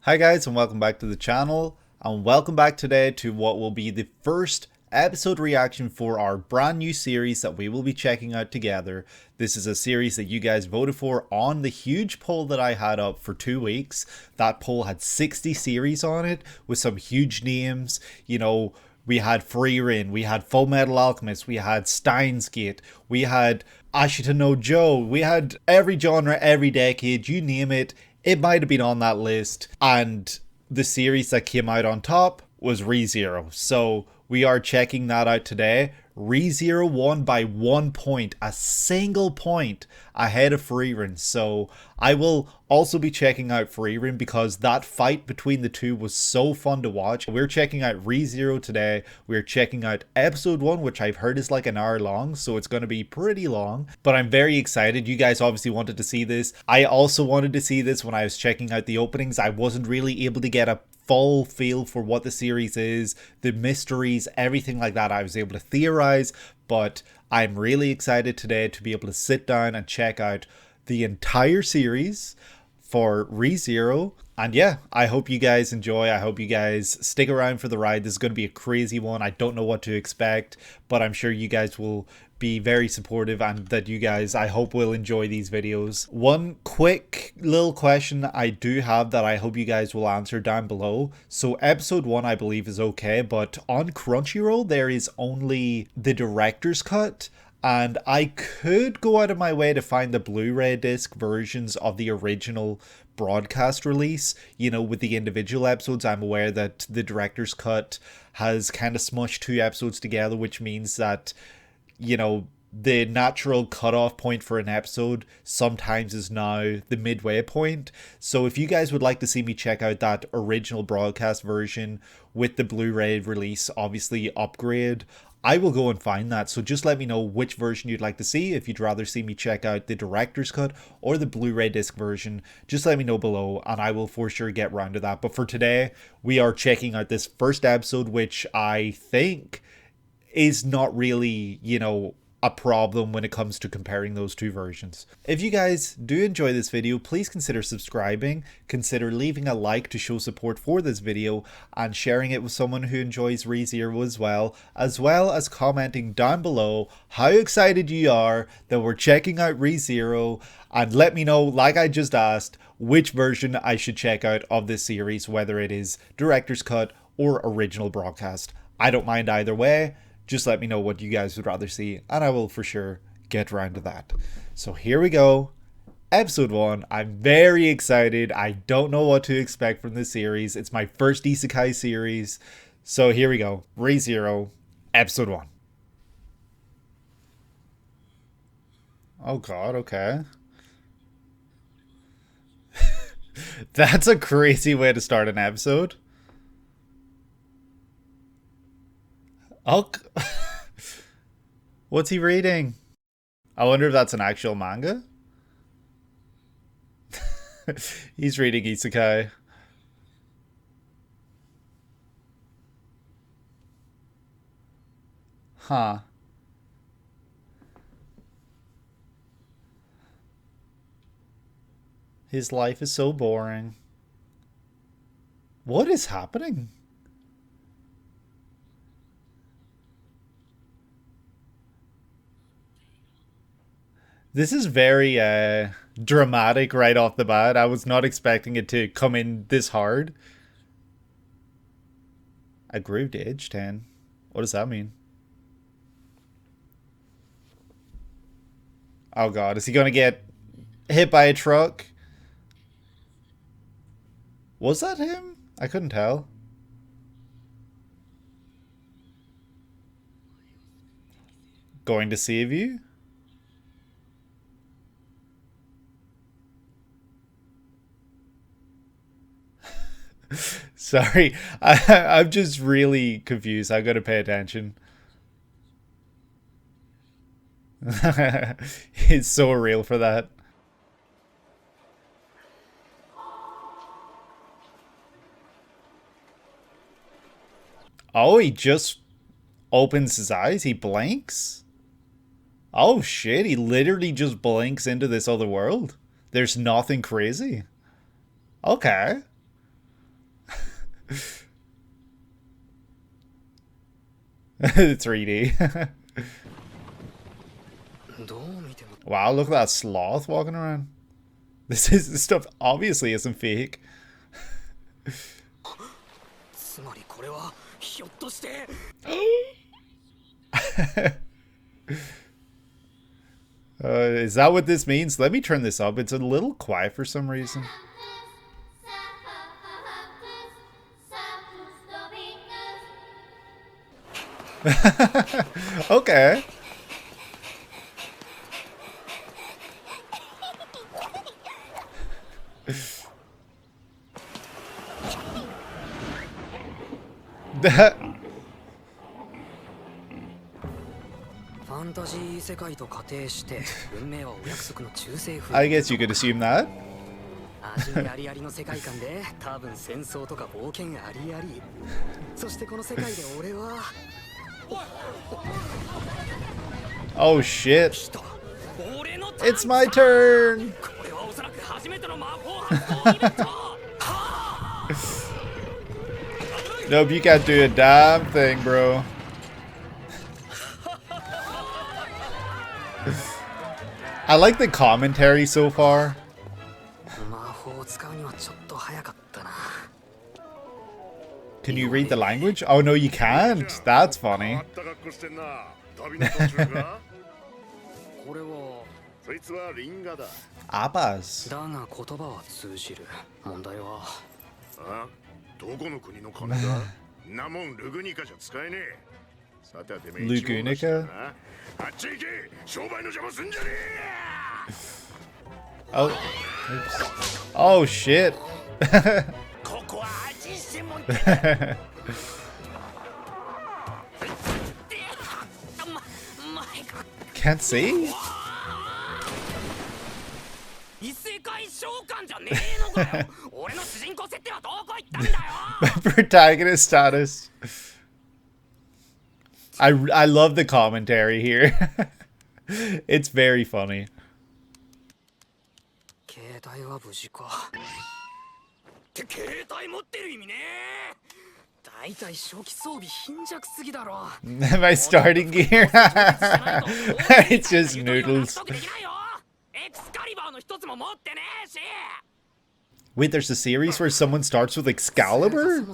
Hi guys, and welcome back to the channel, and welcome back today to what will be the first episode reaction for our brand new series that we will be checking out together. This is a series that you guys voted for on the huge poll that I had up for 2 weeks. That poll had 60 series on it with some huge names. We had Frieren, we had Full Metal Alchemist, we had Steins Gate, we had Ashita no Joe, we had every genre, every decade, you name it. It might have been on that list, and the series that came out on top was ReZero. So we are checking that out today. ReZero won by 1 point, a single point ahead of Frieren. So I will also be checking out Frieren because that fight between the two was so fun to watch. We're checking out ReZero today. We're checking out episode 1, which I've heard is like an hour long, so it's going to be pretty long. But I'm very excited. You guys obviously wanted to see this. I also wanted to see this when I was checking out the openings. I wasn't really able to get a full feel for what the series is, the mysteries, everything like that. I was able to theorize, but I'm really excited today to be able to sit down and check out the entire series for ReZero. And yeah, I hope you guys enjoy. I hope you guys stick around for the ride. This is going to be a crazy one. I don't know what to expect, but I'm sure you guys will be very supportive and that you guys, I hope, will enjoy these videos. One quick little question I do have that I hope you guys will answer down below. So episode 1 I believe is okay, but on Crunchyroll there is only the director's cut. And I could go out of my way to find the Blu-ray disc versions of the original broadcast release, with the individual episodes. I'm aware that the director's cut has kind of smushed 2 episodes together, which means that, the natural cutoff point for an episode sometimes is now the midway point. So if you guys would like to see me check out that original broadcast version with the Blu-ray release, obviously upgrade, I will go and find that. So just let me know which version you'd like to see. If you'd rather see me check out the director's cut or the Blu-ray disc version, just let me know below and I will for sure get round to that. But for today, we are checking out this first episode, which I think is not really, a problem when it comes to comparing those two versions. If you guys do enjoy this video, please consider subscribing, consider leaving a like to show support for this video, and sharing it with someone who enjoys ReZero as well as commenting down below how excited you are that we're checking out ReZero, and let me know, like I just asked, which version I should check out of this series, whether it is director's cut or original broadcast. I don't mind either way. Just let me know what you guys would rather see, and I will for sure get around to that. So here we go. Episode 1. I'm very excited. I don't know what to expect from this series. It's my first Isekai series. So here we go. ReZero, Episode 1. Oh god, okay. That's a crazy way to start an episode. Oh, what's he reading? I wonder if that's an actual manga. He's reading Isekai. Huh. His life is so boring. What is happening? This is very dramatic right off the bat. I was not expecting it to come in this hard. I grew to age 10. What does that mean? Oh god, is he gonna get hit by a truck? Was that him? I couldn't tell. Going to save you? Sorry, I'm just really confused. I gotta pay attention. It's so real for that. Oh, he just opens his eyes. He blinks. Oh shit, he literally just blinks into this other world. There's nothing crazy. Okay. 3D. Wow, look at that sloth walking around. This stuff obviously isn't fake. Is that what this means? Let me turn this up. It's a little quiet for some reason. Okay. I guess you could assume that. Oh shit. It's my turn. Nope, you can't do a damn thing, bro. I like the commentary so far. Can you read the language? Oh no, you can't. That's funny. Abbas. Lugunica? Oh. Oops. Oh shit. Can't see? My protagonist status. I love the commentary here. It's very funny. My starting gear. It's just noodles. Wait, there's a series where someone starts with Excalibur?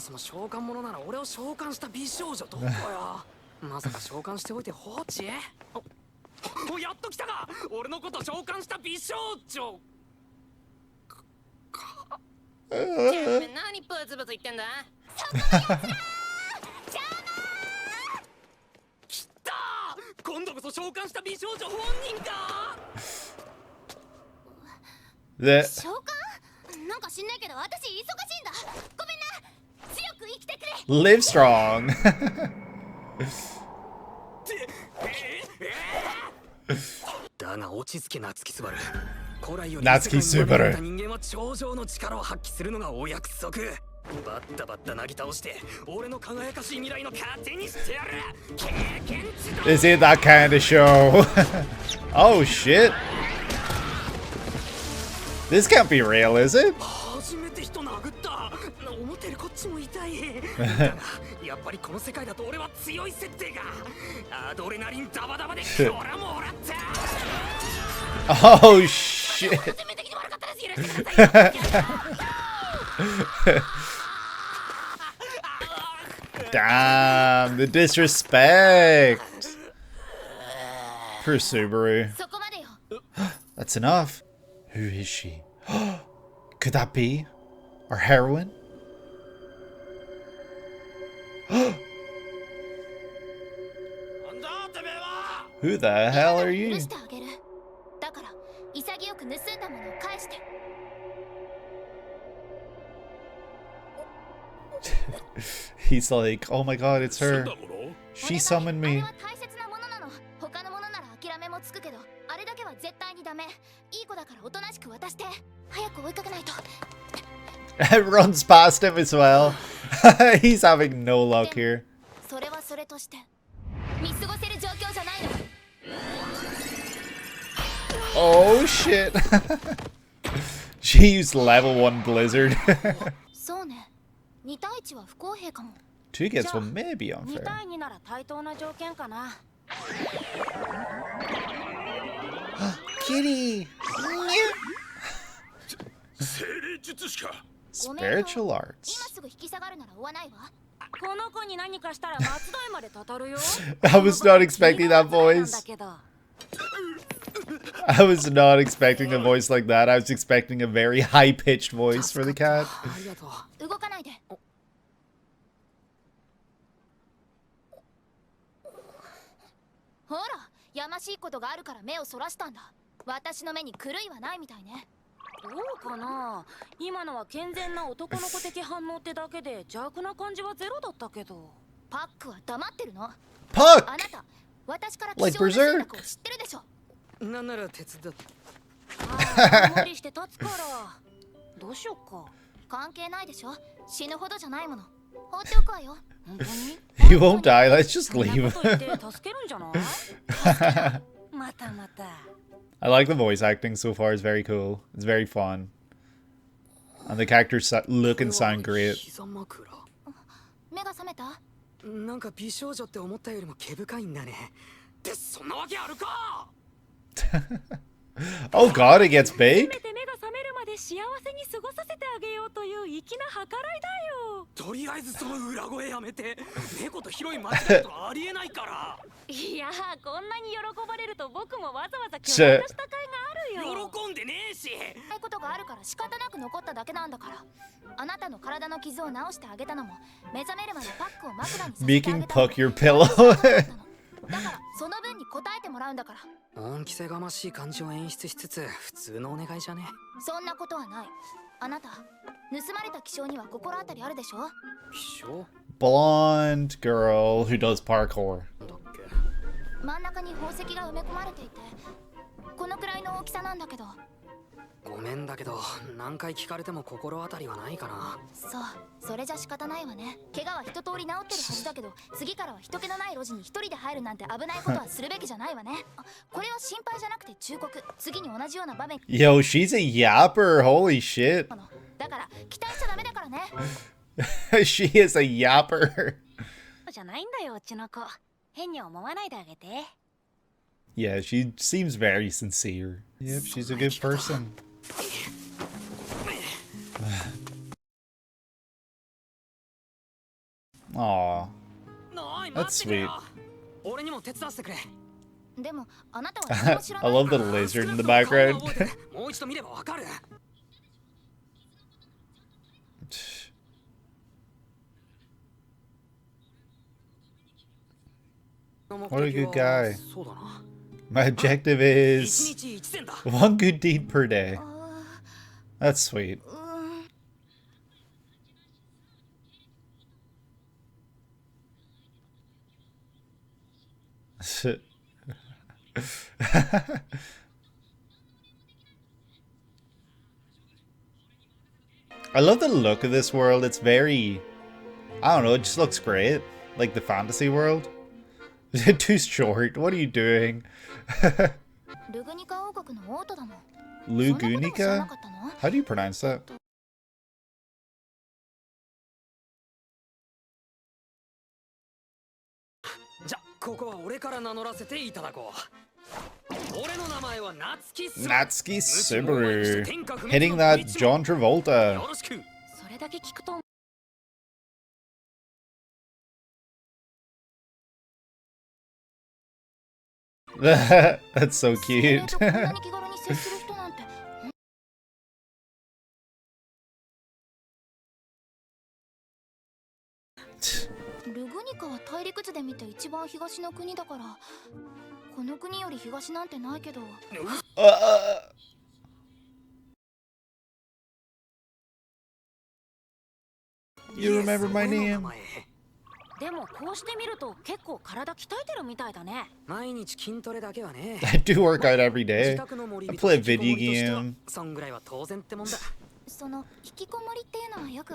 Live strong. Natsuki Subaru. This ain't that kind of show. Oh shit. This can't be real, is it? Oh shit. Damn, the disrespect. Poor Subaru. That's enough. Who is she? Could that be our heroine? Who the hell are you? He's like, oh my god, it's her. She summoned me. It runs past him as well. He's having no luck here. Oh shit. She used level 1 blizzard. Two gets one may be unfair. Kitty! Spiritual arts. I was not expecting that voice. I was not expecting a voice like that. I was expecting a very high-pitched voice for the cat. Puck! Like Berserk! He won't die, let's just leave. I like the voice acting so far, it's very cool. It's very fun. And the characters look and sound great. Oh god, it gets big? Making Puck your pillow. Blonde girl who does parkour. Yo, she's a yapper, holy shit. She is a yapper. Yeah, she seems very sincere. Yep, she's a good person. Aw, that's sweet. I love the lizard in the background. What a good guy. My objective is 1 good deed per day. That's sweet. I love the look of this world. It's very, I don't know, it just looks great. Like the fantasy world. Too short. What are you doing? Lugunica? How do you pronounce that? Natsuki Subaru. Hitting that John Travolta. That's so cute. You remember my name? I do work out every day. I play a video game.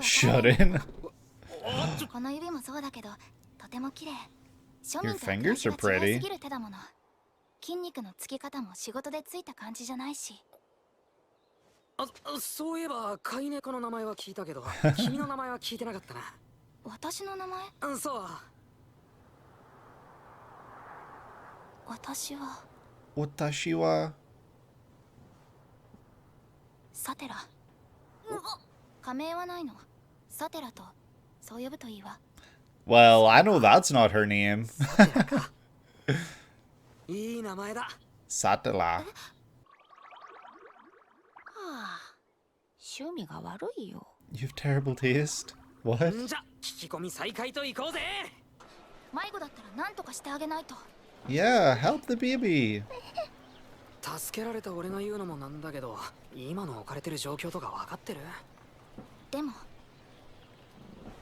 Shut in. Your fingers are pretty. そういえば飼い猫の名前は聞いたけど、君の名前は聞いてなかったな。私の名前？そう。私は私はサテラ。仮名はないの。サテラとそう呼ぶといいわ。Well, I know that's not her name. サテラか。いい名前だ。Satella. はあ、趣味が悪いよ。 You have terrible taste. What? じゃ、聞き込み再開と行こうぜ。迷子だったら何とかしてあげないと。 Yeah, help the baby. 助けられた俺が言うのもなんだけど、今の置かれてる状況とか分かってる？でも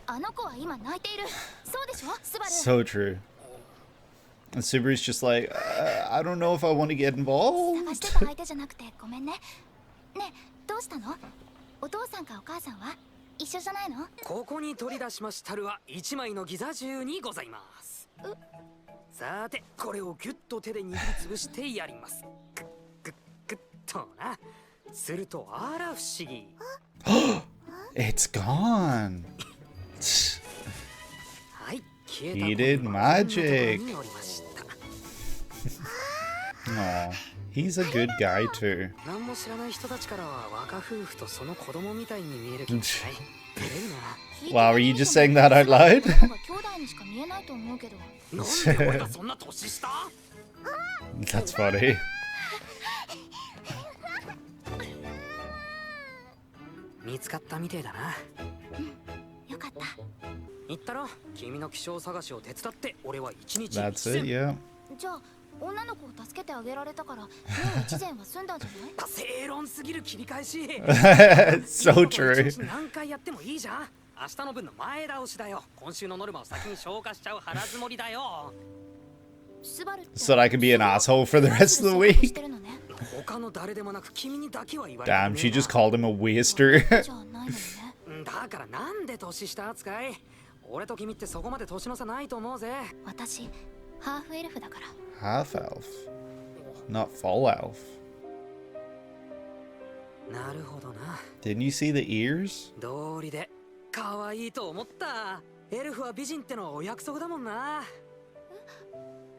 あの子は今泣いている。そうでしょ、スバル。 So true. And Subaru's just like, I don't know if I want to get 探 involved. してた相手じゃなくてごめんね。ねえ、どうしたの？お父さんかお母さんは一緒じゃないの？ここに取り出しましたるは1枚のギザ銃にございます。さて、これをギュッと手で握りつぶしてやります。グッグッグッとな。するとあら不思議。It's gone. はい、消えた。 He did magic. におりました。 Aw, he's a good guy too. 何も知らない人たちからは若夫婦とその子供みたいに見える気がしない。照れるな。 Wow, are you just saying that out loud? 兄弟にしか見えないと思うけど。なんで俺がそんな年下？ That's funny. 見つかったみてえだな。よかった。言ったろ、君の気象探しを手伝って俺は一日 That's it, yeah. じゃあ女の子を助けてあげられたからもう一善は済んだんじゃない？正論すぎる切り返し。 So 一 true. 日何回やってもいいじゃん。明日の分の前倒しだよ。今週のノルマを先に消化しちゃう腹積もりだよ。スバルって So that I can be an asshole for the rest of the し week. てるのね。他の誰でもなく君にだけは言われてねえ Damn, な。 she just called him a waster. じゃあないのね。だからなんで年下扱い？俺と君ってそこまで年の差ないと思うぜ。私ハーフエルフだから。 Half elf, not full elf. なるほどな。 Didn't you see the ears? 道理で可愛いと思った。エルフは美人ってのはお約束だもんな。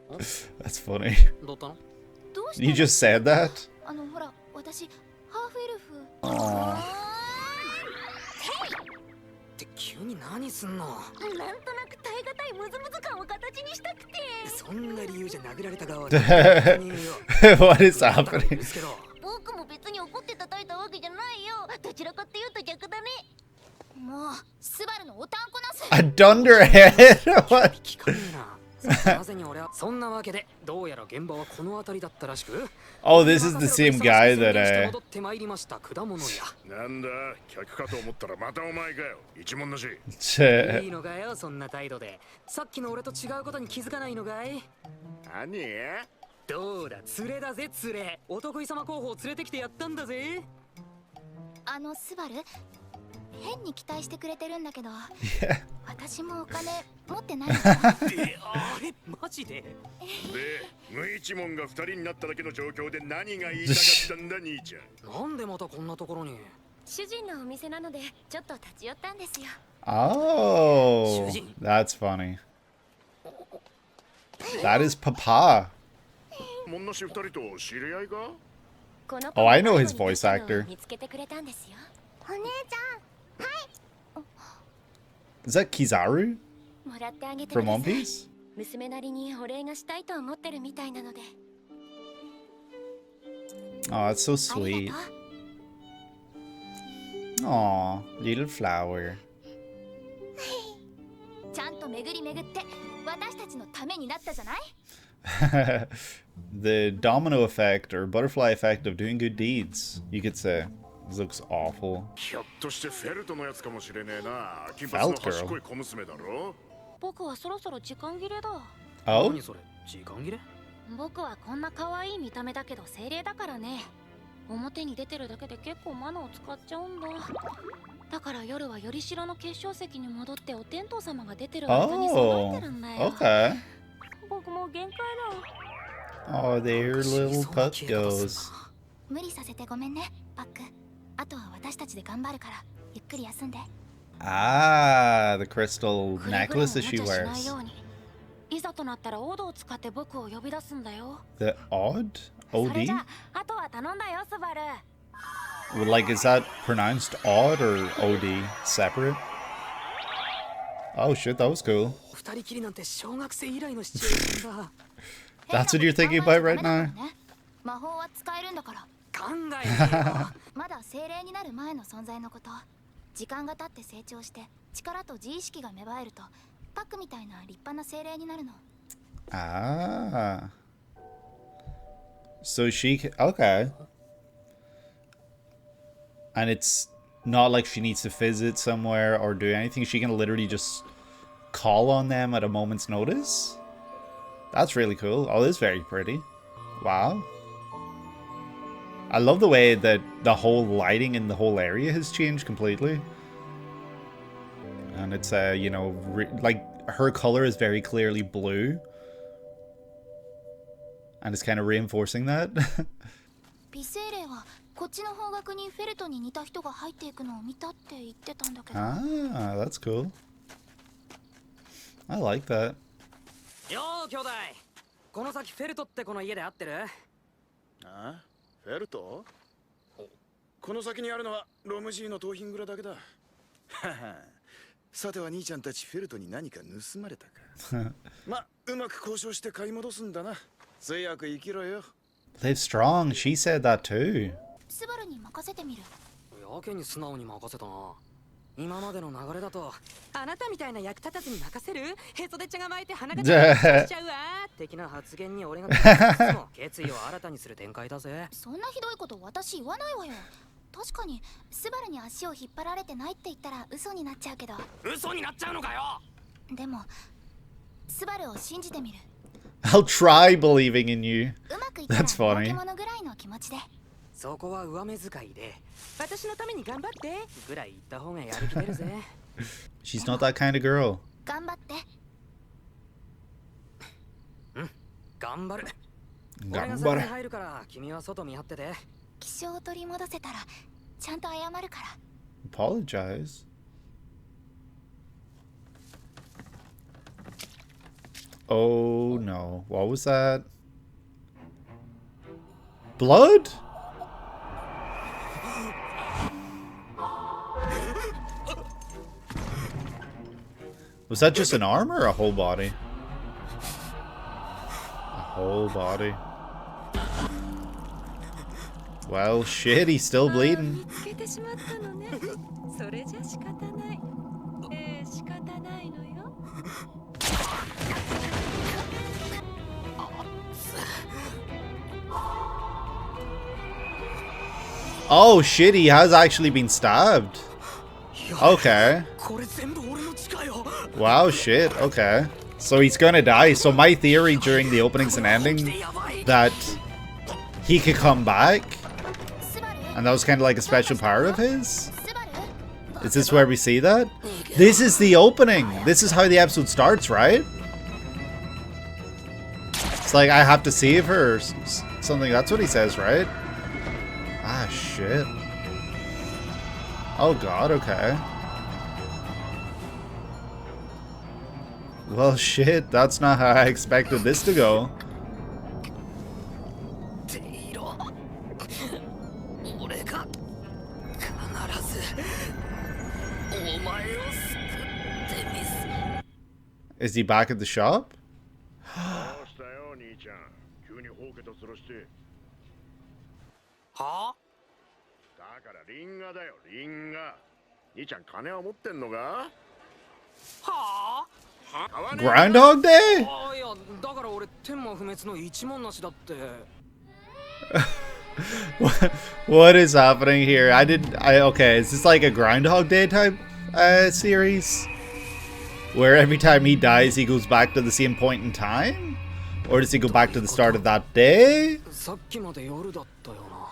That's funny. どうったの？どうした You の？ just said that? ほら私ハーフエルフ。 Aw. って急に何すんの？なんとなく耐え難いムズムズ感を形にしたくて。そんな理由じゃ殴られた側だ。 What is happening? ですけど。僕も別に怒って叩いたわけじゃないよ。どちらかっていうと逆だね。もうスバルのおたんこなす。 A dunderhead? What? 聞かねえな。なぜに俺はそんなわけでどうやら現場はこの辺りだったらしく。 Oh, this is the same guy that 戻ってまいりました果物屋。なんだ、客かと思ったらまたお前かよ。一文なし。いいのかよ、そんな態度で。さっきの俺と違うことに気づかないのかい？何？どうだ、連れだぜ連れ。お得意様候補を連れてきてやったんだぜ。スバル変に期待してくれてるんだけど、 Yeah. 私もお金持ってないのかな。あれマジで？で、無一文が二人になっただけの状況で何が言いたかったんだ兄ちゃん。なんでまたこんなところに？主人のお店なのでちょっと立ち寄ったんですよ。 Oh, that's funny. That is Papa. もんなし二人と知り合いか？ Oh, I know his voice actor. 見つけてくれたんですよ。お姉ちゃん。 Is that Kizaru もらってあげて from くだ One さい。 Piece? 娘なりにお礼がしたいと思ってるみたいなので。 Oh, that's so あり sweet. がとう。 Aw, little flower. ちゃんと巡り巡って私たちのためになったじゃない？ The domino effect or butterfly effect of doing good deeds, you could say. This looks awful. ひょっとしてフェルトのやつかもしれねえな。金髪の賢い小娘だろ。僕はそろそろ時間切れだ。 Oh? 何それ？時間切れ？僕はこんな可愛い見た目だけど精霊だからね。表に出てるだけで結構マナーを使っちゃうんだ。だから夜はよりしろの結晶石に戻ってお天道様が出てる間に備えてるんだよ。 Okay. 僕もう限界だ。 Oh, there your little pup goes. 無理させてごめんね、パック。あとは私たちで頑張るからゆっくり休んで。 Ah, the crystal くれぐれも necklace that she 無茶しない wears. ように。いざとなったらオードを使って僕を呼び出すんだよ。 The odd? それ OD? じゃあ、あとは頼んだよ、スバル。 Well, like, is that pronounced odd or OD? Separate? Oh shit, that was cool. 二人きりなんて小学生以来のシチュエーションだ。 That's what you're thinking about right now? 魔法は使えるんだから。考えてよ。まだ精霊になる前の存在のこと。時間が経って成長して力と自意識が芽生えるとパックみたいな立派な精霊になるの。 Ah. So okay. And it's not like she needs to visit somewhere or do anything. She can literally just call on them at a moment's notice. That's really cool. Oh, this is very pretty. Wow. I love the way that the whole lighting in the whole area has changed completely. And it's, you know, like her color is very clearly blue. And it's kind of reinforcing that. 美精霊はこっちの方角にフェルトに似た人が入っていくのを見たって言ってたんだけど。 Ah, that's cool. I like that. よー兄弟、この先フェルトってこの家で合ってる？ああ、フェルト？この先にあるのはロムジーの盗品蔵だけだ。はは。さては兄ちゃんたちフェルトに何か盗まれたか。ま、うまく交渉して買い戻すんだな。強く生きろよ。 Live strong. She said that too. スバルに任せてみる。やけに素直に任せたな。今までの流れだと、あなたみたいな役立たずに任せる？へそで茶が巻いて鼻がちゃしちゃうわ的な発言に俺が決意を新たにする展開だぜ。そんなひどいこと私言わないわよ。確かにスバルに足を引っ張られてないって言ったら嘘になっちゃうけど。嘘になっちゃうのかよ。でもスバルを信じてみる。 I'll try believing in you. うまくいったら That's funny. 化け物ぐらいの気持ちで。そこは上目遣いで、私のために頑張ってぐらい言った方がやる気出るぜ。She's not that kind of girl. 頑張って。頑張る。俺が頑張先にれ。入るから君は外見張ってて。気象を取り戻せたらちゃんと謝るから。 Apologize. Oh no. What was that? Blood? Was that just an arm or a whole body? A whole body. Well, shit, he's still bleeding. 見つけてしまったのね。それじゃ仕方ない。仕方ないのよ。 Oh shit, he has actually been stabbed. Okay. これ全部俺の力よ。 Wow, shit, okay. So he's gonna die. So my theory during the openings and ending that he could come back, and that was kind of like a special power of his? Is this where we see that? This is the opening. This is how the episode starts, right? It's like I have to save her or something. That's what he says, right? Ah, shit. Oh god, okay. Well, shit, that's not how I expected this to go. 俺が必ずお前を救ってみせ。 Is he back at the shop? どうしたよ兄ちゃん。急にほうけとするして。はあ？だからリンガだよ、リンガ。兄ちゃん金は持ってんのか？はあ？ Groundhog Day? あ、いや、だから俺天魔不滅の一文なしだって。 What is happening here? Okay, is this like a Groundhog Day type series? Where every time he dies he goes back to the same point in time? Or does he go back to the start of that day? さっきまで夜だったよな。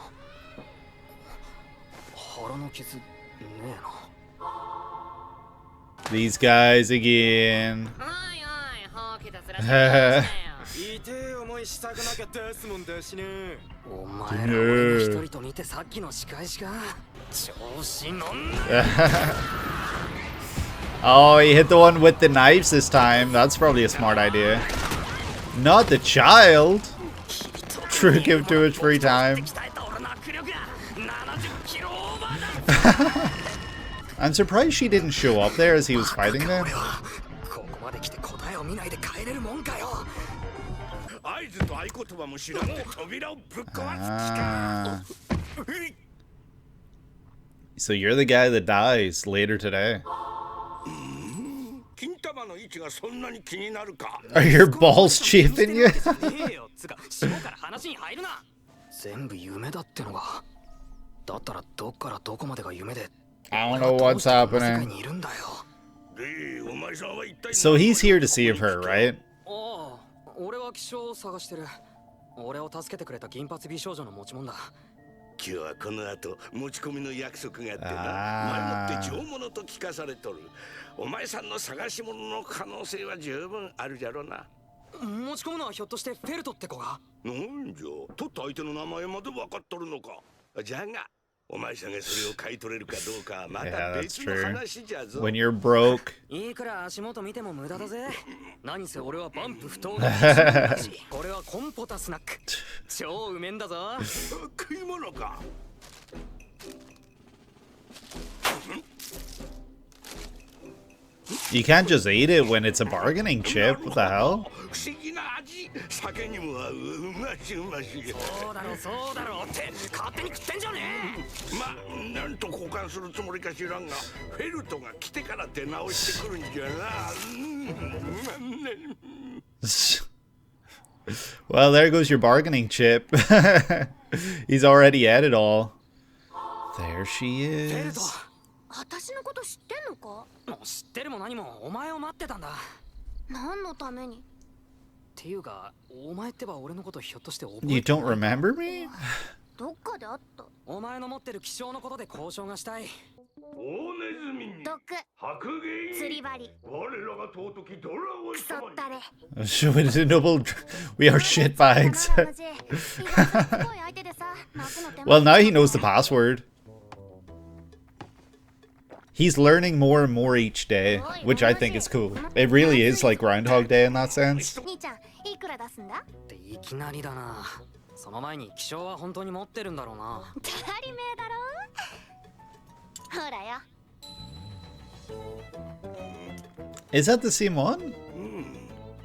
腹の傷ねえな。 These guys again. 痛え思いしたくなかったすもんだしね。お前ら俺の一人と似てさっきの仕返しか。調子乗んな。 Oh, he hit the one with the knives this time. That's probably a smart idea. Not the child. Trick him to his free time. I'm surprised she didn't show up there as he was fighting them. Ah. So you're the guy that dies later today. Are your balls chafing you? 全部夢だってのが。だったらどっからどこまでが夢で。 I don't know what's happening. にいるんだよ。 So he's here to save her, right? ああ、俺は気象を探してる。俺を助けてくれた銀髪美少女の持ち物だ。今日はこの後持ち込みの約束があってな。前もって上物と聞かされとる。お前さんの探し物の可能性は十分あるじゃろうな。持ち込むのはひょっとしてフェルトって子が？なんじゃ、取った相手の名前まで分かっとるのか。じゃが、お前さんがそれを買い取れるかどうかはまた別の話じゃぞ。When you're broke. いくら足元見ても無駄だぜ。何せ俺はバンプ不当だし。これはコンポタスナック。超うめんだぞ。食い物か。You can't just eat it when it's a bargaining chip. What the hell? 不思議な味。酒にも合う。うましうまし。そうだろうそうだろうって勝手に食ってんじゃねえ。まあなんと交換するつもりか知らんが、フェルトが来てから出直してくるんじゃな。Well, there goes your bargaining chip. He's already at it all. There she is. 私のこと知ってんのか？知ってるも何もお前を待ってたんだ。何のために？っていうか、お前ってば俺のことひょっとして覚えて You don't remember me? どっかで会った。お前の持ってる気象のことで交渉がしたい。大ネズミに毒、白芸釣り針、我らが尊きドラゴンクソったれ。 Show it to noble. We are shitbags. Well, now he knows the password. He's learning more and more each day, which I think is cool. It really is like Groundhog Day in that sense. 兄ちゃん、いくら出すんだ？っていきなりだな。その前に気象は本当に持ってるんだろうな。当たり前だろ。ほらよ。 Is that the same one?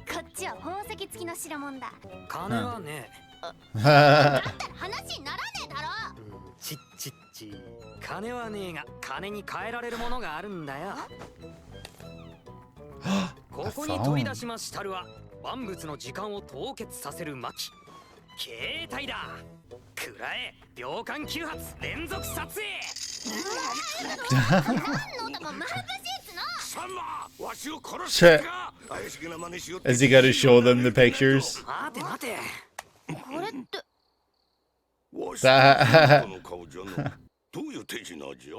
こっちは宝石付きの代物だ。金はねだったら話にならねえだろ。ちっちっち。金はねえが金に換えられるものがあるんだよ。ここに取り出しましたるは万物の時間を凍結させる巻携帯だ。くらえ秒間9発連続撮影。何の男まぶしいっつの。サンマ、わしを殺してか。怪しげな真似しよって。 Has he got to show them the pictures? 待て待て。これって。わしの顔じゃな。どういう手品じゃ。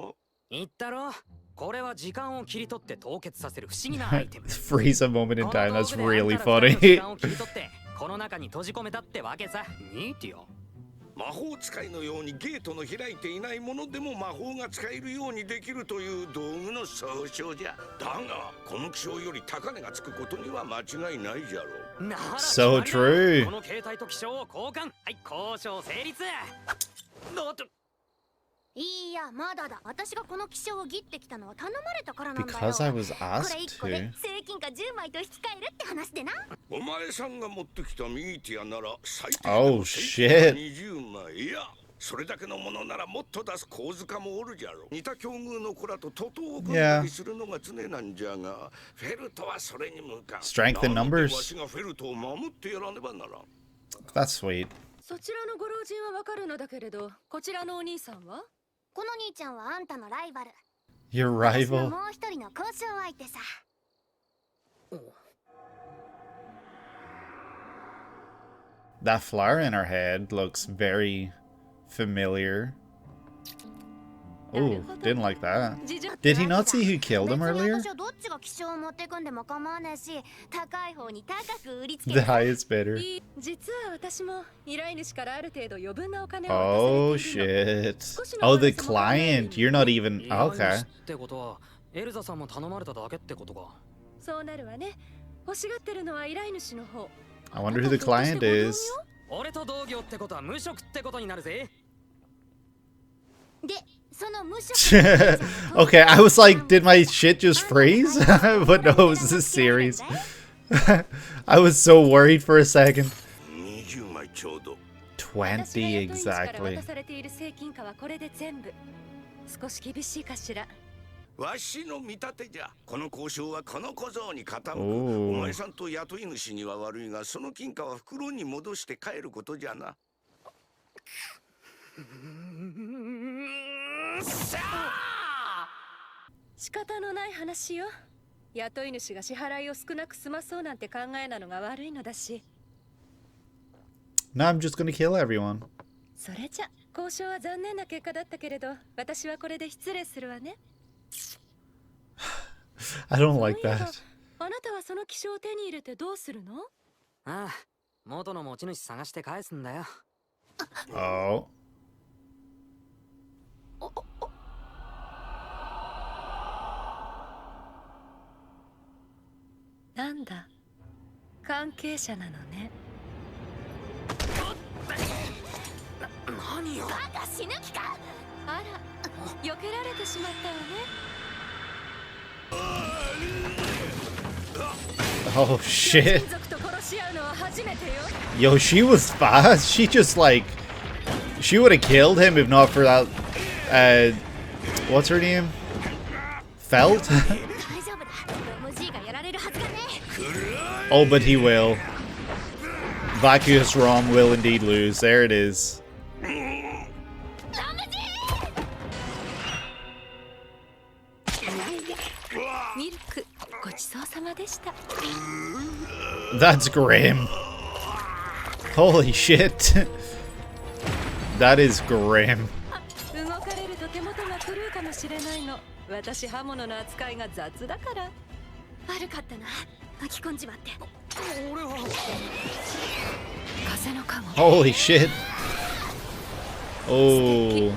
言ったろ。これは時間を切り取って凍結させる不思議なアイテム。Freeze a moment in time. That's really 時 funny. 間を切り取ってこの中に閉じ込めたってわけさ。ニーティオ。魔法使いのようにゲートの開いていないものでも魔法が使えるようにできるという道具の総称じゃ。だがこの気象より高値がつくことには間違いないじゃろう。なら So true. この携帯と気象を交換。はい、交渉成立。だって。いや、まだだ。私がこの気象を切ってきたのは頼まれたからなんだよ。 Because I was これ asked 1個で to. 正金貨10枚と引き換えるって話でな。お前さんが持ってきたミーティアなら最低 Oh でも shit. 20枚。いや、それだけのものならもっと出す小塚もおるじゃろ。似た境遇の子らと徒党を組んだりするのが常なんじゃが、フェルトはそれに向かう。 Strength in なので numbers. わしがフェルトを守ってやらねばならん。 That's sweet. そちらのご老人はわかるのだけれど、こちらのお兄さんは？この兄ちゃんはあんたのライバル。 Your 私の rival. もう一人の交渉相手さ。 That flower in her head looks very familiar. Oh, didn't like that. Did he not see who killed him earlier? The highest bidder. Oh shit. Oh, the client. You're not even... Okay. I wonder who the client is. Okay, I was like, did my shit just freeze? But no, it was a series. I was so worried for a second. 20 exactly. わしの見立てじゃ。この交渉はこの小僧に傾く。お前さんと雇い主には悪いが、その金貨は袋に戻して帰ることじゃな。仕方のない話よ。雇い主が支払いを少なく済まそうなんて考えなのが悪いのだし。Now I'm just gonna kill everyone. それじゃ、交渉は残念な結果だったけれど、私はこれで失礼するわね。I don't like that. あなたはその希少を手に入れてどうするの？ああ、元の持ち主探して返すんだよ。Oh. なんだ、関係者なのね。何よ。バカ死ぬ気か。あら、避けられてしまったわね。Oh shit. Yo, she was fast. She just like... She would have killed him if not for that... what's her name? Felt? Oh, but he will. Vacuous Rom will indeed lose. There it is. That's grim. Holy shit. That is grim. Holy shit. Oh.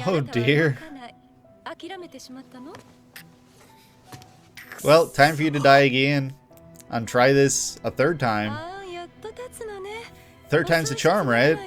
Oh dear. Well, time for you to die again. And try this a third time. Third time's the charm, right?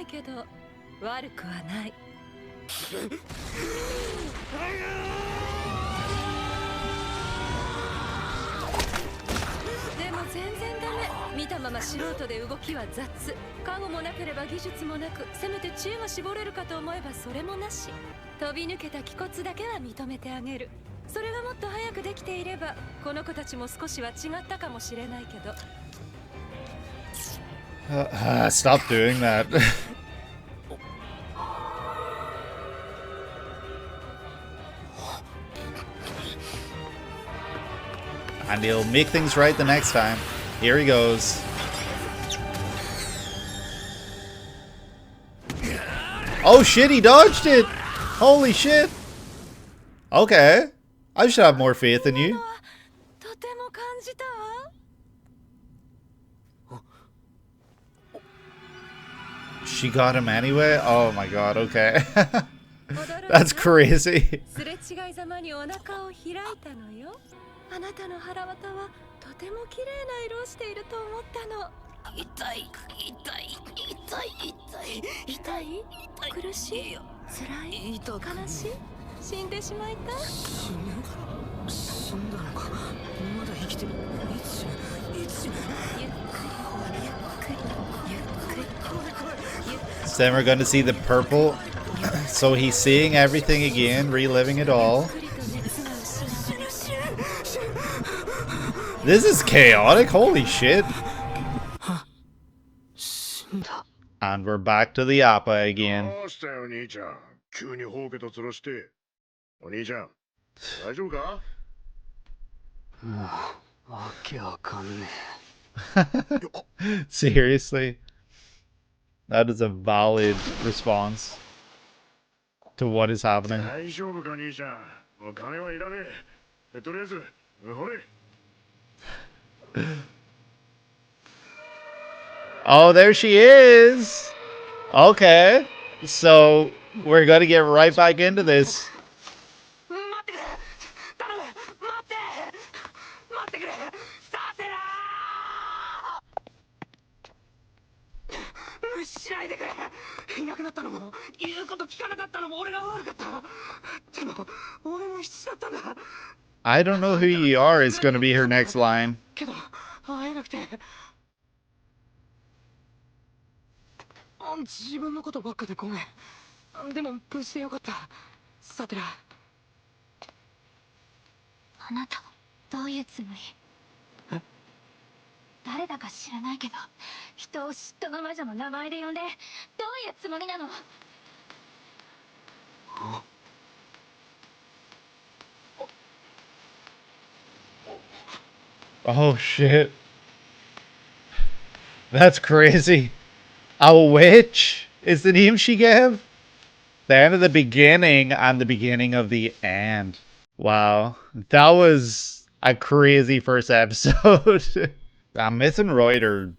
Stop doing that. And he'll make things right the next time. Here he goes. Oh shit, he dodged it! Holy shit! Okay. I should have more faith in you. She got him anyway? Oh my god, okay. That's crazy. Then we're going to see the purple. So he's seeing everything again, reliving it all. This is chaotic, holy shit. And we're back to the APA again. どうしたよ兄ちゃん。急にほうけとつらして。お兄ちゃん、大丈夫か？もうわけわかんね Seriously? That is a valid response to what is happening. 大丈夫か兄ちゃん。もう金はいらねえ。とりあえず、ほれ。Oh, there she is. Okay. So we're gonna get right back into this. 待ってくれ頼む待ってくれサテラー無視しないでくれいなくなったのも言うこと聞かなかったのも俺が悪かったでも俺も必死だったんだ I don't know who you are is gonna be her next line. けど会えなくて自分のことばっかでごめんでも無事でよかったサテラあなたどういうつもり？誰だか知らないけど人を嫉妬の魔女の名前で呼んでどういうつもりなの？ Oh shit. That's crazy. A witch is the name she gave? The end of the beginning and the beginning of the end. Wow. That was a crazy first episode. Myth and Royd are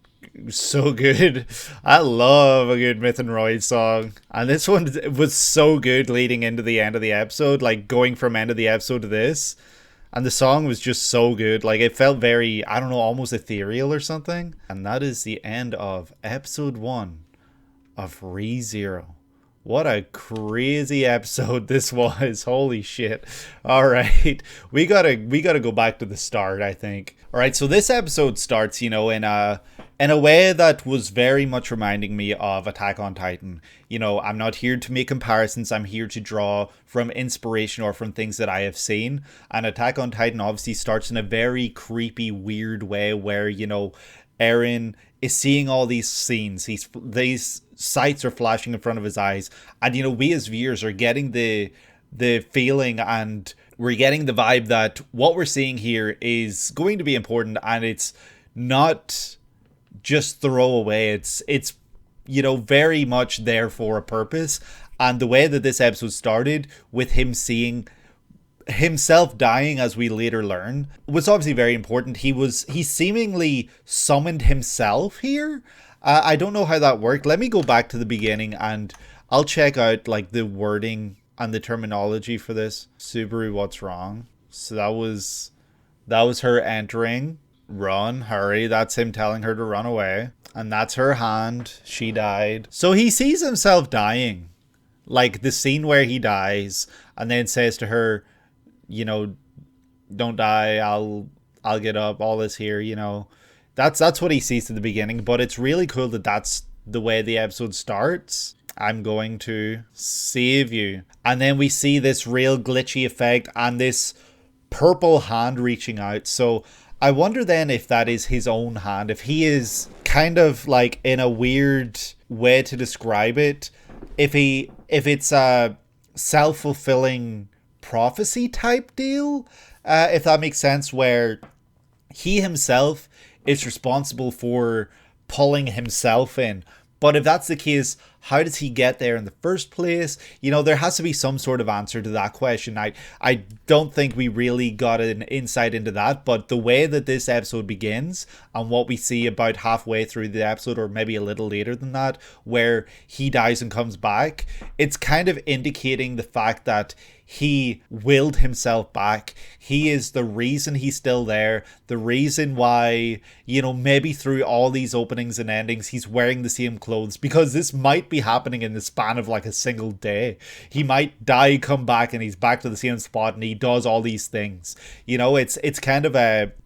so good. I love a good Myth and Royd song. And this one was so good leading into the end of the episode, like going from end of the episode to this. And the song was just so good. Like, it felt very, I don't know, almost ethereal or something. And that is the end of episode 1 of ReZero. What a crazy episode this was. Holy shit. All right. We gotta go back to the start, I think. All right, so this episode starts, you know, in a way that was very much reminding me of Attack on Titan. You know, I'm not here to make comparisons. I'm here to draw from inspiration or from things that I have seen. And Attack on Titan obviously starts in a very creepy, weird way where, you know, Eren is seeing all these scenes. These sights are flashing in front of his eyes. And, you know, we as viewers are getting the feeling and we're getting the vibe that what we're seeing here is going to be important and it's not just throwaway. It's you know, very much there for a purpose. And the way that this episode started with him seeing himself dying, as we later learn, was obviously very important. He seemingly summoned himself here. I don't know how that worked. Let me go back to the beginning and I'll check out like the wording and the terminology for this. Subaru, what's wrong? So that was her entering. Run, hurry. That's him telling her to run away. And that's her hand. She died. So he sees himself dying. Like the scene where he dies and then says to her, you know, don't die, I'll get up, all this here, you know. That's what he sees at the beginning, but it's really cool that that's the way the episode starts. I'm going to save you. And then we see this real glitchy effect and this purple hand reaching out. So I wonder then if that is his own hand, if he is kind of like, in a weird way to describe it, if it's a self-fulfilling prophecy type deal, if that makes sense, where he himself is responsible for pulling himself in. But if that's the case, how does he get there in the first place? You know, there has to be some sort of answer to that question. I don't think we really got an insight into that, but the way that this episode begins and what we see about halfway through the episode, or maybe a little later than that, where he dies and comes back, it's kind of indicating the fact that he willed himself back. He is the reason he's still there. The reason why, you know, maybe through all these openings and endings, he's wearing the same clothes, because this might be happening in the span of like a single day. He might die, come back, and he's back to the same spot and he does all these things. You know, it's kind of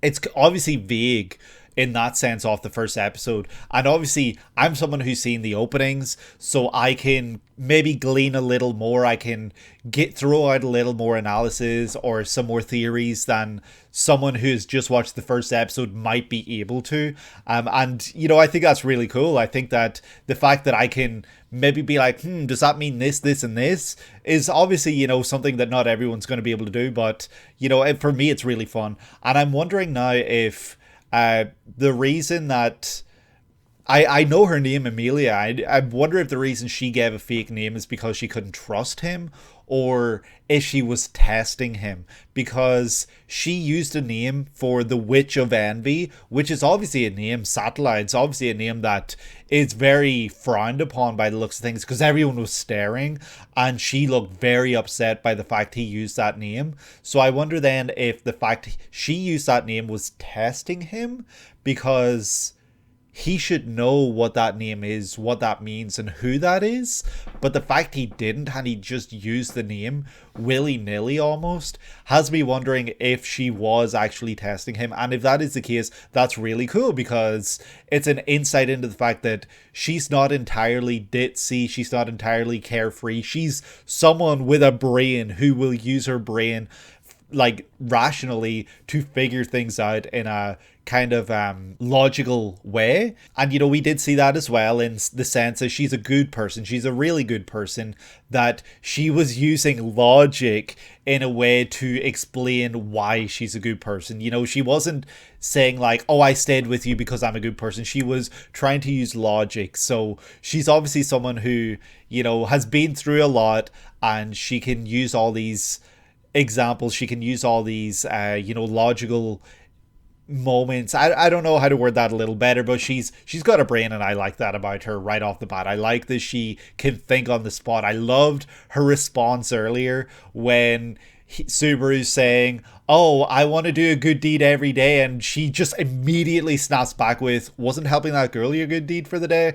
it's obviously vague in that sense off the first episode. And obviously, I'm someone who's seen the openings, so I can maybe glean a little more. I can throw out a little more analysis or some more theories than someone who's just watched the first episode might be able to. And, you know, I think that's really cool. I think that the fact that I can maybe be like, does that mean this, this, and this is obviously, you know, something that not everyone's going to be able to do. But, you know, for me, it's really fun. And I'm wondering now if the reason that I know her name, Amelia. I wonder if the reason she gave a fake name is because she couldn't trust him, or if she was testing him, because she used a name for the Witch of Envy, which is obviously a name, Satella. It's obviously a name that is very frowned upon by the looks of things, because everyone was staring, and she looked very upset by the fact he used that name. So I wonder then if the fact she used that name was testing him, because he should know what that name is, what that means, and who that is. But the fact he didn't, and he just used the name willy-nilly almost, has me wondering if she was actually testing him. And if that is the case, that's really cool, because it's an insight into the fact that she's not entirely ditzy, she's not entirely carefree. She's someone with a brain who will use her brain like rationally to figure things out in a kind of logical way. And you know, we did see that as well in the sense that she's a good person, she's a really good person, that she was using logic in a way to explain why she's a good person. You know, she wasn't saying like, oh, I stayed with you because I'm a good person. She was trying to use logic. So she's obviously someone who, you know, has been through a lot, and she can use all these examples, she can use all these you know, logical moments. I don't know how to word that a little better, but she's got a brain, and I like that about her right off the bat. I like that she can think on the spot. I loved her response earlier when Subaru's saying, oh, I want to do a good deed every day, and she just immediately snaps back with, wasn't helping that girl your good deed for the day?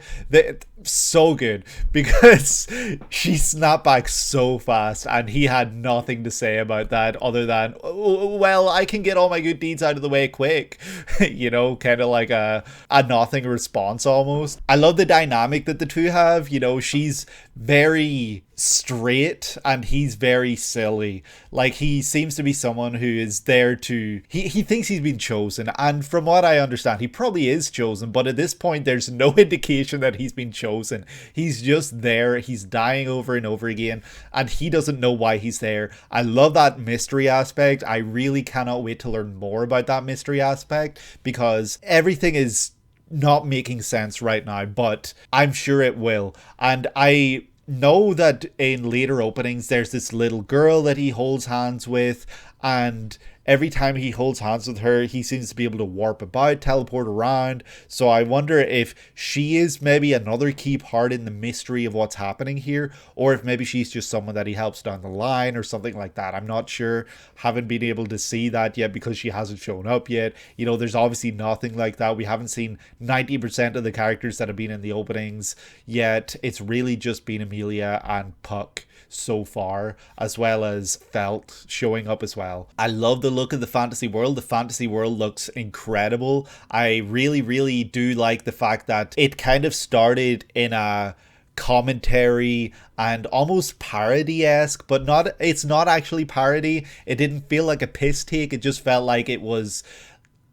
So good, because she snapped back so fast, and he had nothing to say about that other than, oh, well, I can get all my good deeds out of the way quick. You know, kind of like a nothing response almost. I love the dynamic that the two have. You know, she's very straight and he's very silly. Like, he seems to be someone who is there to, he thinks he's been chosen, and from what I understand, he probably is chosen, but at this point there's no indication that he's been chosen. He's just there, he's dying over and over again, and he doesn't know why he's there. I love that mystery aspect. I really cannot wait to learn more about that mystery aspect, because everything is not making sense right now, but I'm sure it will. And I know that in later openings there's this little girl that he holds hands with, and every time he holds hands with her, he seems to be able to warp about, teleport around. So I wonder if she is maybe another key part in the mystery of what's happening here, or if maybe she's just someone that he helps down the line or something like that. I'm not sure. Haven't been able to see that yet because she hasn't shown up yet. You know, there's obviously nothing like that. We haven't seen 90% of the characters that have been in the openings yet. It's really just been Amelia and Puck so far, as well as Felt showing up as well. I love the look of the fantasy world. The fantasy world looks incredible. I really do like the fact that it kind of started in a commentary and almost parody-esque, but it's not actually parody. It didn't feel like a piss take. It just felt like it was,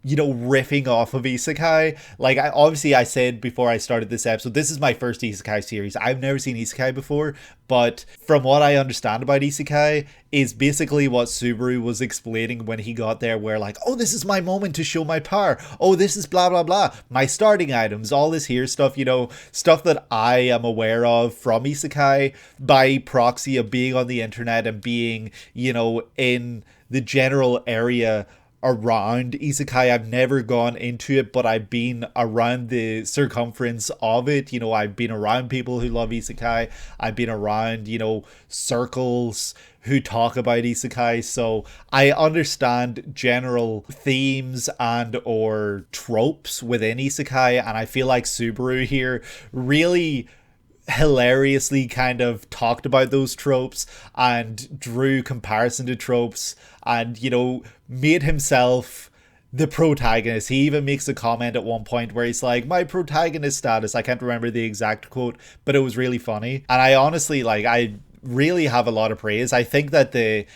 you know, riffing off of Isekai. Like, I said before I started this episode, this is my first Isekai series. I've never seen Isekai before, but from what I understand about Isekai is basically what Subaru was explaining when he got there, where like, oh, this is my moment to show my power. Oh, this is blah, blah, blah. My starting items, all this here stuff, you know, stuff that I am aware of from Isekai by proxy of being on the internet and being, you know, in the general area around Isekai. I've never gone into it, but I've been around the circumference of it. You know, I've been around people who love Isekai. I've been around, you know, circles who talk about Isekai. So I understand general themes and or tropes within Isekai, and I feel like Subaru here really hilariously kind of talked about those tropes and drew comparison to tropes, and, you know, made himself the protagonist. He even makes a comment at one point where he's like, my protagonist status. I can't remember the exact quote, but it was really funny. And I honestly, like, I really have a lot of praise. I think that the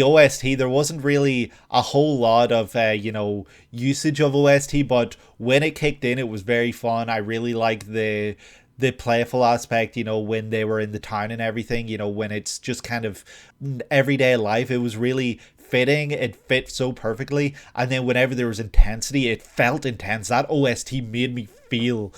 OST, there wasn't really a whole lot of usage of OST, but when it kicked in, it was very fun. I really like the playful aspect, when they were in the town and everything, when it's just kind of everyday life. It was really fitting. It fit so perfectly. And then whenever there was intensity, it felt intense. That OST made me feel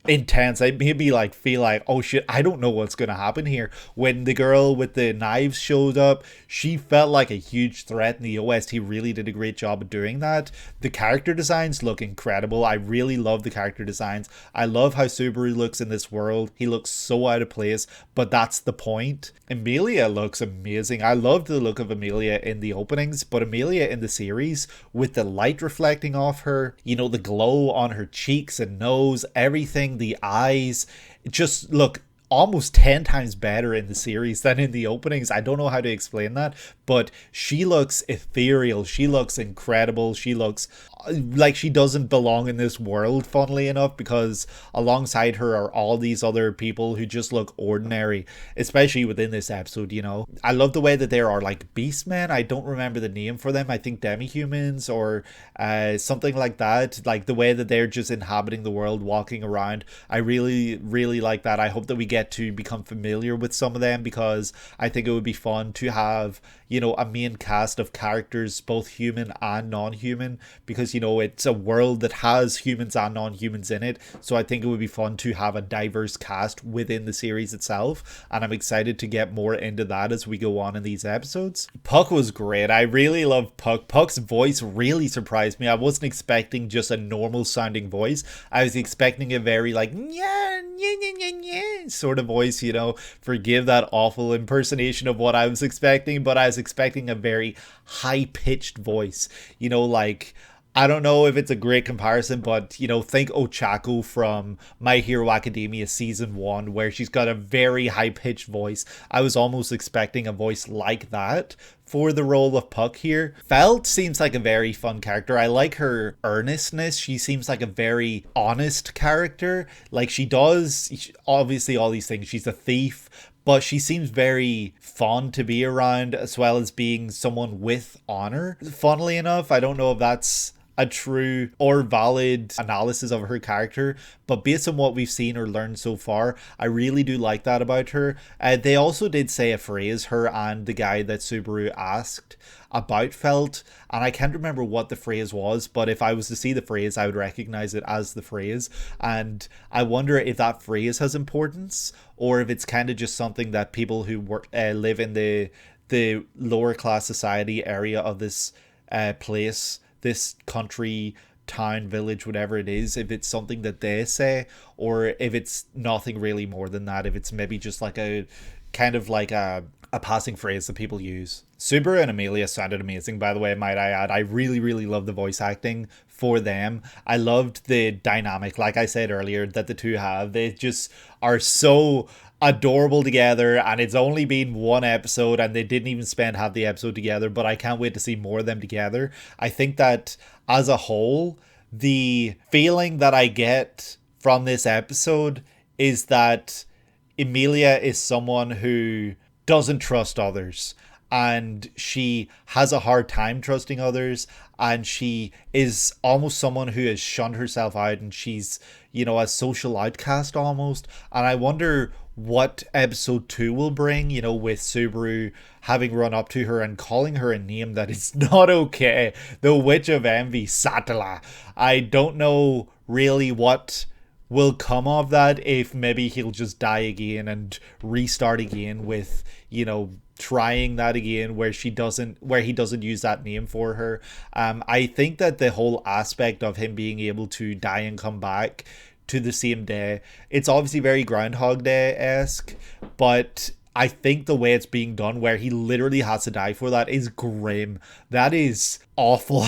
intense. It made me like feel like, oh shit, I don't know what's gonna happen here. When the girl with the knives showed up, she felt like a huge threat, and the OST really did a great job of doing that. The character designs look incredible. I really love the character designs. I love how Subaru looks in this world. He looks so out of place, but that's the point. Emilia looks amazing. I loved the look of Emilia in the openings, but Emilia in the series, with the light reflecting off her, the glow on her cheeks and nose, everything, the eyes, just look almost 10 times better in the series than in the openings. I don't know how to explain that, but she looks ethereal. She looks incredible. She looks like she doesn't belong in this world, funnily enough, because alongside her are all these other people who just look ordinary, especially within this episode. I love the way that there are like beastmen. I don't remember the name for them. I think demi-humans or something like that. Like the way that they're just inhabiting the world, walking around. I really, really like that. I hope that we get to become familiar with some of them, because I think it would be fun to have a main cast of characters, both human and non-human, because it's a world that has humans and non-humans in it. So I think it would be fun to have a diverse cast within the series itself, and I'm excited to get more into that as we go on in these episodes. Puck was great. I really love Puck. Puck's voice really surprised me. I wasn't expecting just a normal sounding voice. I was expecting a very like sort of voice, forgive that awful impersonation of what I was expecting, but I was expecting a very high-pitched voice, like, I don't know if it's a great comparison, but think Ochako from My Hero Academia season 1, where she's got a very high-pitched voice. I was almost expecting a voice like that for the role of Puck here. Felt seems like a very fun character. I like her earnestness. She seems like a very honest character. Like, obviously all these things. She's a thief, but she seems very fun to be around, as well as being someone with honor. Funnily enough, I don't know if that's a true or valid analysis of her character, but based on what we've seen or learned so far, I really do like that about her. They also did say a phrase, her and the guy that Subaru asked about felt, and I can't remember what the phrase was, but if I was to see the phrase, I would recognize it as the phrase, and I wonder if that phrase has importance, or if it's kind of just something that people who live in the lower class society area of this place, this country, town, village, whatever it is, if it's something that they say, or if it's nothing really more than that, if it's maybe just like a kind of like a passing phrase that people use. Subaru and Emilia sounded amazing, by the way, might I add. I really, really love the voice acting for them. I loved the dynamic, like I said earlier, that the two have. They just are so adorable together, and it's only been one episode and they didn't even spend half the episode together, but I can't wait to see more of them together. I think that as a whole, the feeling that I get from this episode is that Emilia is someone who doesn't trust others, and she has a hard time trusting others, and she is almost someone who has shunned herself out, and she's a social outcast almost. And I wonder what episode 2 will bring, with Subaru having run up to her and calling her a name that is not okay. The Witch of Envy, Satella. I don't know really what will come of that, if maybe he'll just die again and restart again with, trying that again where he doesn't use that name for her. I think that the whole aspect of him being able to die and come back to the same day, it's obviously very Groundhog Day-esque, but I think the way it's being done, where he literally has to die for that, is grim. That is awful.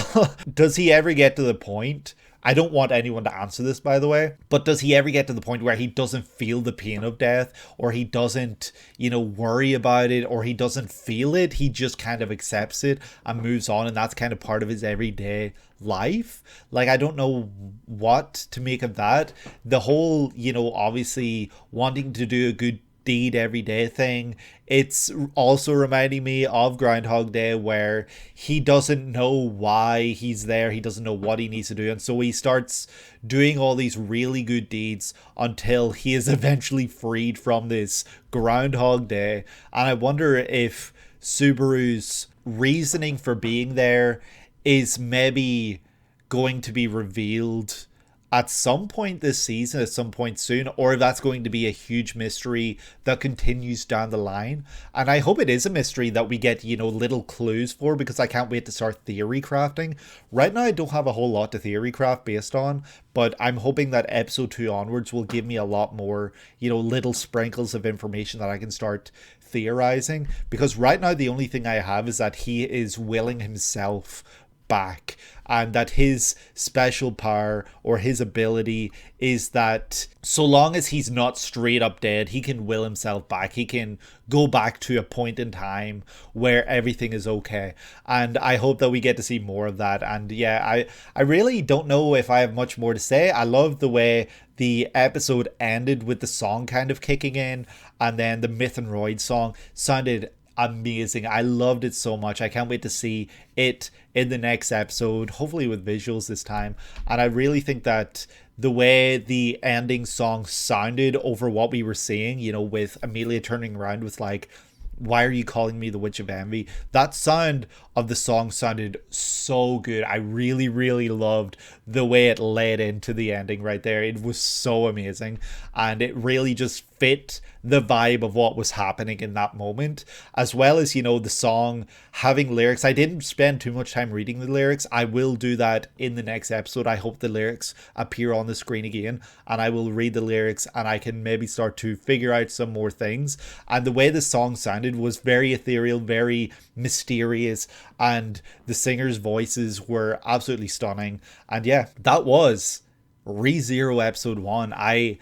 Does he ever get to the point I don't want anyone to answer this, by the way, but does he ever get to the point where he doesn't feel the pain of death, or he doesn't, worry about it, or he doesn't feel it? He just kind of accepts it and moves on, and that's kind of part of his everyday life. Like, I don't know what to make of that. The whole, obviously wanting to do a good deed every day thing, it's also reminding me of Groundhog Day, where he doesn't know why he's there, he doesn't know what he needs to do, and so he starts doing all these really good deeds until he is eventually freed from this Groundhog Day. And I wonder if Subaru's reasoning for being there is maybe going to be revealed at some point this season, at some point soon, or if that's going to be a huge mystery that continues down the line. And I hope it is a mystery that we get, little clues for, because I can't wait to start theory crafting. Right now, I don't have a whole lot to theory craft based on, but I'm hoping that episode 2 onwards will give me a lot more, little sprinkles of information that I can start theorizing. Because right now, the only thing I have is that he is willing himself back, and that his special power or his ability is that so long as he's not straight up dead, he can will himself back. He can go back to a point in time where everything is okay, and I hope that we get to see more of that. And yeah, I really don't know if I have much more to say. I love the way the episode ended with the song kind of kicking in, and then the Myth and Royd song sounded amazing. I loved it so much. I can't wait to see it in the next episode, hopefully with visuals this time. And I really think that the way the ending song sounded over what we were seeing, with Amelia turning around with like, "Why are you calling me the Witch of Envy?" That sound of the song sounded so good. I really, really loved the way it led into the ending right there. It was so amazing, and it really just fit the vibe of what was happening in that moment, as well as, the song having lyrics. I didn't spend too much time reading the lyrics. I will do that in the next episode. I hope the lyrics appear on the screen again, and I will read the lyrics, and I can maybe start to figure out some more things. And the way the song sounded was very ethereal, very mysterious, and the singers' voices were absolutely stunning. And yeah, that was ReZero episode 1. I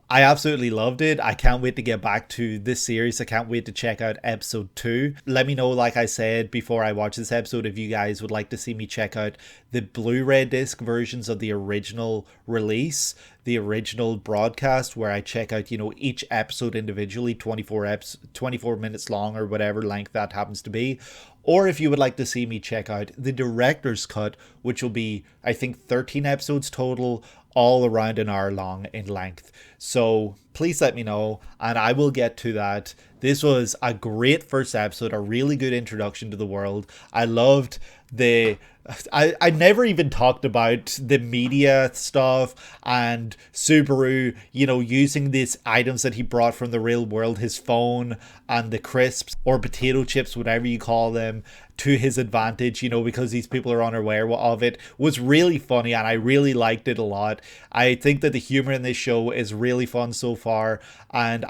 absolutely loved it. I can't wait to get back to this series. I can't wait to check out episode 2. Let me know, like I said before I watch this episode, if you guys would like to see me check out the Blu-ray disc versions of the original release, the original broadcast, where I check out, each episode individually, 24 minutes long or whatever length that happens to be. Or if you would like to see me check out the director's cut, which will be, I think, 13 episodes total, all around an hour long in length. So please let me know, and I will get to that. This was a great first episode, a really good introduction to the world. I loved I never even talked about the media stuff and Subaru, using these items that he brought from the real world, his phone and the crisps or potato chips, whatever you call them, to his advantage, because these people are unaware of it, was really funny, and I really liked it a lot. I think that the humor in this show is really fun so far, and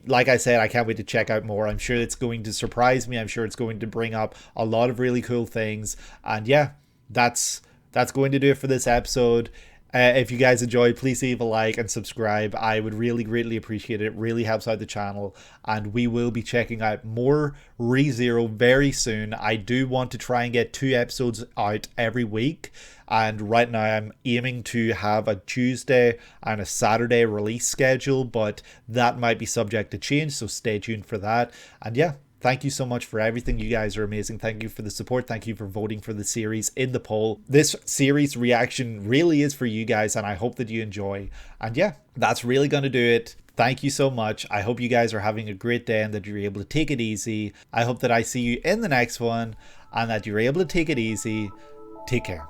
like I said, I can't wait to check out more. I'm sure it's going to surprise me. I'm sure it's going to bring up a lot of really cool things. And yeah, that's going to do it for this episode. If you guys enjoyed, please leave a like and subscribe. I would really greatly appreciate it. It really helps out the channel, and we will be checking out more ReZero very soon. I do want to try and get 2 episodes out every week, and right now I'm aiming to have a Tuesday and a Saturday release schedule, but that might be subject to change, so stay tuned for that. And yeah, thank you so much for everything. You guys are amazing. Thank you for the support. Thank you for voting for the series in the poll. This series reaction really is for you guys, and I hope that you enjoy. And yeah, that's really going to do it. Thank you so much. I hope you guys are having a great day and that you're able to take it easy. I hope that I see you in the next one and that you're able to take it easy. Take care.